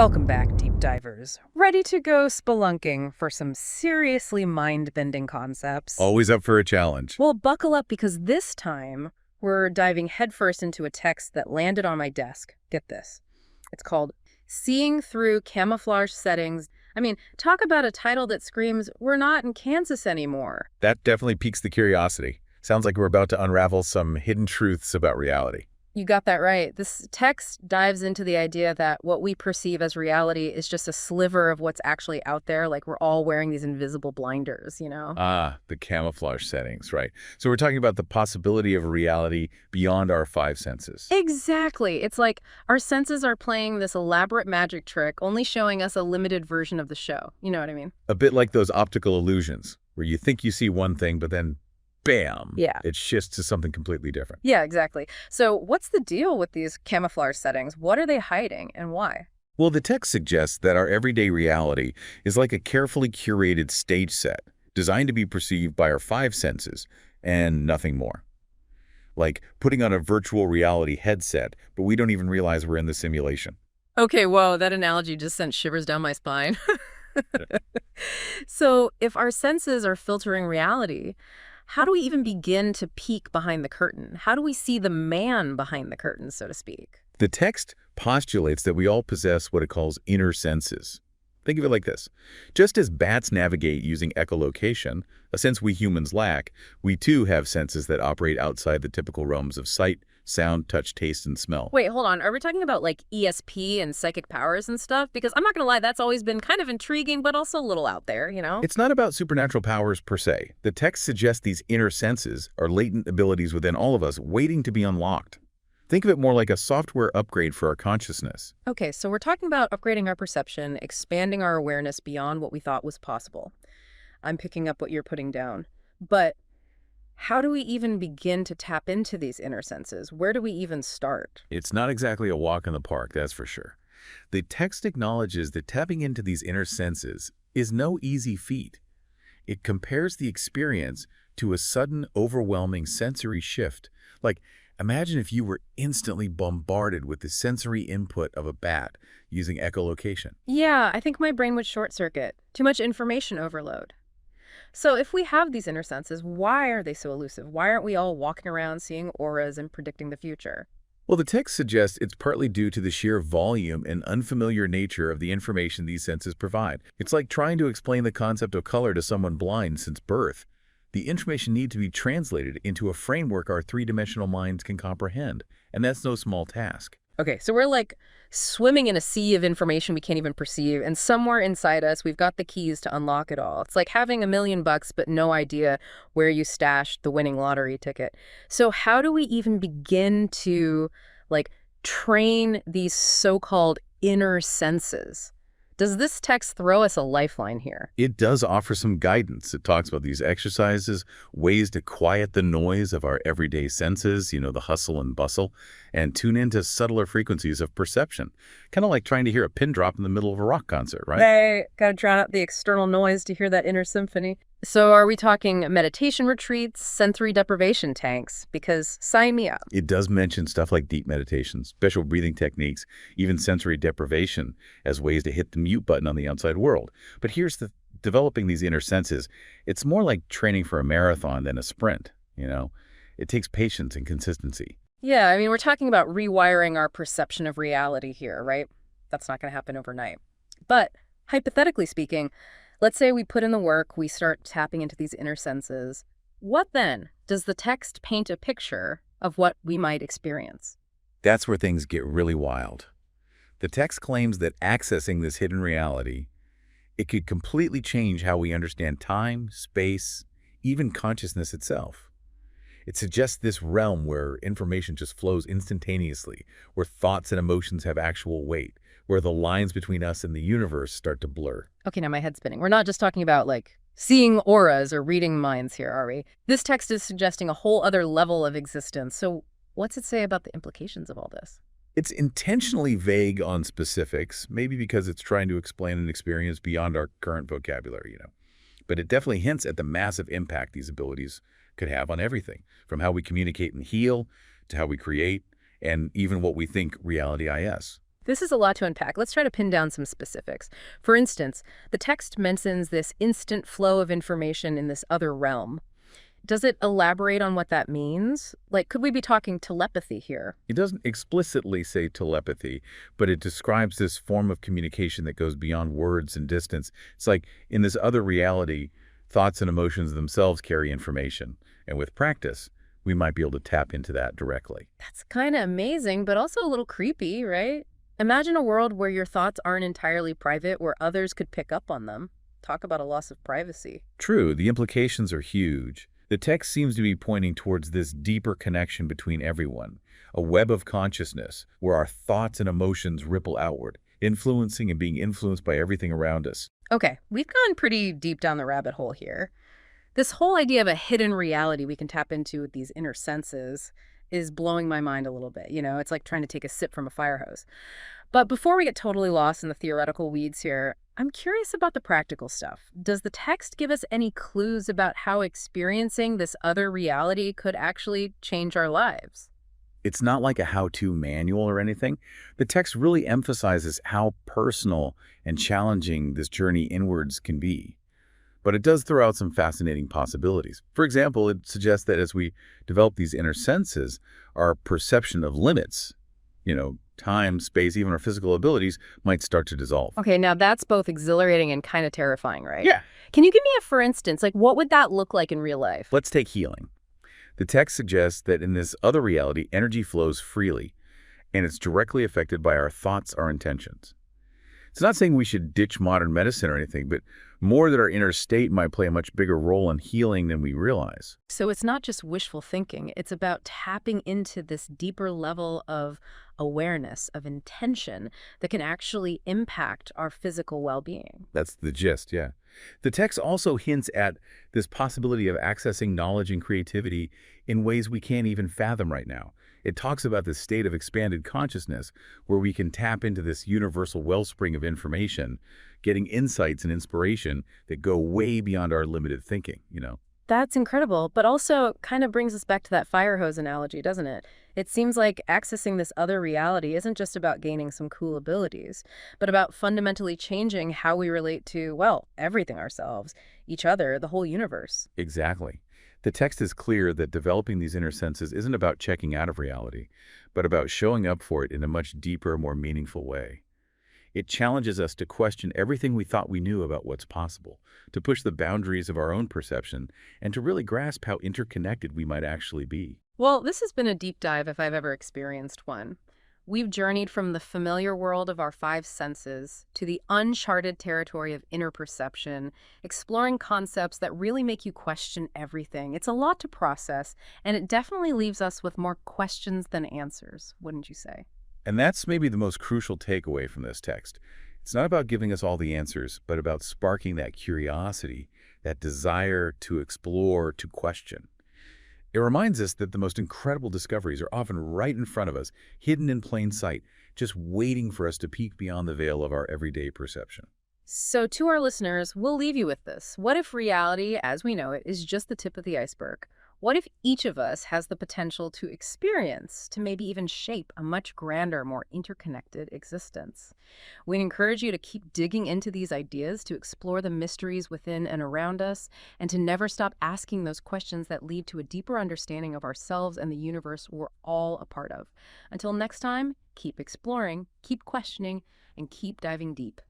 Welcome back, deep divers. Ready to go spelunking for some seriously mind-bending concepts? Always up for a challenge. Well, buckle up because this time we're diving headfirst into a text that landed on my desk. Get this. It's called Seeing Through Camouflage Settings. I mean, talk about a title that screams, we're not in Kansas anymore. That definitely piques the curiosity. Sounds like we're about to unravel some hidden truths about reality. You got that right. This text dives into the idea that what we perceive as reality is just a sliver of what's actually out there, like we're all wearing these invisible blinders, you know? Ah, the camouflage settings, right. So we're talking about the possibility of a reality beyond our five senses. Exactly. It's like our senses are playing this elaborate magic trick, only showing us a limited version of the show. You know what I mean? A bit like those optical illusions, where you think you see one thing, but then bam, Yeah. it shifts to something completely different. Yeah, exactly. So what's the deal with these camouflage settings? What are they hiding and why? Well, the text suggests that our everyday reality is like a carefully curated stage set, designed to be perceived by our five senses and nothing more. Like putting on a virtual reality headset, but we don't even realize we're in the simulation. Okay, whoa, that analogy just sent shivers down my spine. So if our senses are filtering reality, how do we even begin to peek behind the curtain? How do we see the man behind the curtain, so to speak? The text postulates that we all possess what it calls inner senses. Think of it like this. Just as bats navigate using echolocation, a sense we humans lack, we too have senses that operate outside the typical realms of sight, sound, touch, taste, and smell. Wait, hold on. Are we talking about like ESP and psychic powers and stuff? Because I'm not going to lie, that's always been kind of intriguing, but also a little out there, you know? It's not about supernatural powers per se. The text suggests these inner senses are latent abilities within all of us waiting to be unlocked. Think of it more like a software upgrade for our consciousness. Okay, so we're talking about upgrading our perception, expanding our awareness beyond what we thought was possible. I'm picking up what you're putting down. But how do we even begin to tap into these inner senses? Where do we even start? It's not exactly a walk in the park, that's for sure. The text acknowledges that tapping into these inner senses is no easy feat. It compares the experience to a sudden, overwhelming sensory shift. Like, imagine if you were instantly bombarded with the sensory input of a bat using echolocation. Yeah, I think my brain would short circuit. Too much information overload. So if we have these inner senses, why are they so elusive? Why aren't we all walking around seeing auras and predicting the future? Well, the text suggests it's partly due to the sheer volume and unfamiliar nature of the information these senses provide. It's like trying to explain the concept of color to someone blind since birth. The information needs to be translated into a framework our three-dimensional minds can comprehend, and that's no small task. Okay, so we're like swimming in a sea of information we can't even perceive, and somewhere inside us, we've got the keys to unlock it all. It's like having $1 million but no idea where you stashed the winning lottery ticket. So how do we even begin to, like, train these so-called inner senses? Does this text throw us a lifeline here? It does offer some guidance. It talks about these exercises, ways to quiet the noise of our everyday senses, the hustle and bustle, and tune into subtler frequencies of perception. Kind of like trying to hear a pin drop in the middle of a rock concert, right? Hey, gotta drown out the external noise to hear that inner symphony. So are we talking meditation retreats, sensory deprivation tanks? Because sign me up. It does mention stuff like deep meditation, special breathing techniques, even sensory deprivation as ways to hit the mute button on the outside world. But here's the developing these inner senses. It's more like training for a marathon than a sprint, It takes patience and consistency. Yeah, I mean, we're talking about rewiring our perception of reality here, right? That's not going to happen overnight. But hypothetically speaking, let's say we put in the work, we start tapping into these inner senses. What then? Does the text paint a picture of what we might experience? That's where things get really wild. The text claims that accessing this hidden reality, it could completely change how we understand time, space, even consciousness itself. It suggests this realm where information just flows instantaneously, where thoughts and emotions have actual weight, where the lines between us and the universe start to blur. Okay, now my head's spinning. We're not just talking about, like, seeing auras or reading minds here, are we? This text is suggesting a whole other level of existence. So what's it say about the implications of all this? It's intentionally vague on specifics, maybe because it's trying to explain an experience beyond our current vocabulary, But it definitely hints at the massive impact these abilities could have on everything, from how we communicate and heal, to how we create, and even what we think reality is. This is a lot to unpack. Let's try to pin down some specifics. For instance, the text mentions this instant flow of information in this other realm. Does it elaborate on what that means? Like, could we be talking telepathy here? It doesn't explicitly say telepathy, but it describes this form of communication that goes beyond words and distance. It's like in this other reality, thoughts and emotions themselves carry information. And with practice, we might be able to tap into that directly. That's kind of amazing, but also a little creepy, right? Imagine a world where your thoughts aren't entirely private, where others could pick up on them. Talk about a loss of privacy. True, the implications are huge. The text seems to be pointing towards this deeper connection between everyone, a web of consciousness where our thoughts and emotions ripple outward, influencing and being influenced by everything around us. Okay, we've gone pretty deep down the rabbit hole here. This whole idea of a hidden reality we can tap into with these inner senses is blowing my mind a little bit. It's like trying to take a sip from a fire hose. But before we get totally lost in the theoretical weeds here, I'm curious about the practical stuff. Does the text give us any clues about how experiencing this other reality could actually change our lives? It's not like a how-to manual or anything. The text really emphasizes how personal and challenging this journey inwards can be. But it does throw out some fascinating possibilities. For example, it suggests that as we develop these inner senses, our perception of limits, time, space, even our physical abilities might start to dissolve. Okay, now that's both exhilarating and kind of terrifying, right? Yeah. Can you give me a for instance? Like, what would that look like in real life? Let's take healing. The text suggests that in this other reality, energy flows freely, and it's directly affected by our thoughts, our intentions. It's not saying we should ditch modern medicine or anything, but more that our inner state might play a much bigger role in healing than we realize. So it's not just wishful thinking. It's about tapping into this deeper level of awareness, of intention that can actually impact our physical well-being. That's the gist, yeah. The text also hints at this possibility of accessing knowledge and creativity in ways we can't even fathom right now. It talks about this state of expanded consciousness where we can tap into this universal wellspring of information, getting insights and inspiration that go way beyond our limited thinking. That's incredible, but also kind of brings us back to that fire hose analogy, doesn't it? It seems like accessing this other reality isn't just about gaining some cool abilities, but about fundamentally changing how we relate to, well, everything ourselves, each other, the whole universe. Exactly. The text is clear that developing these inner senses isn't about checking out of reality, but about showing up for it in a much deeper, more meaningful way. It challenges us to question everything we thought we knew about what's possible, to push the boundaries of our own perception, and to really grasp how interconnected we might actually be. Well, this has been a deep dive if I've ever experienced one. We've journeyed from the familiar world of our five senses to the uncharted territory of inner perception, exploring concepts that really make you question everything. It's a lot to process, and it definitely leaves us with more questions than answers, wouldn't you say? And that's maybe the most crucial takeaway from this text. It's not about giving us all the answers, but about sparking that curiosity, that desire to explore, to question. It reminds us that the most incredible discoveries are often right in front of us, hidden in plain sight, just waiting for us to peek beyond the veil of our everyday perception. So to our listeners, we'll leave you with this. What if reality, as we know it, is just the tip of the iceberg? What if each of us has the potential to experience, to maybe even shape a much grander, more interconnected existence? We encourage you to keep digging into these ideas, to explore the mysteries within and around us, and to never stop asking those questions that lead to a deeper understanding of ourselves and the universe we're all a part of. Until next time, keep exploring, keep questioning, and keep diving deep.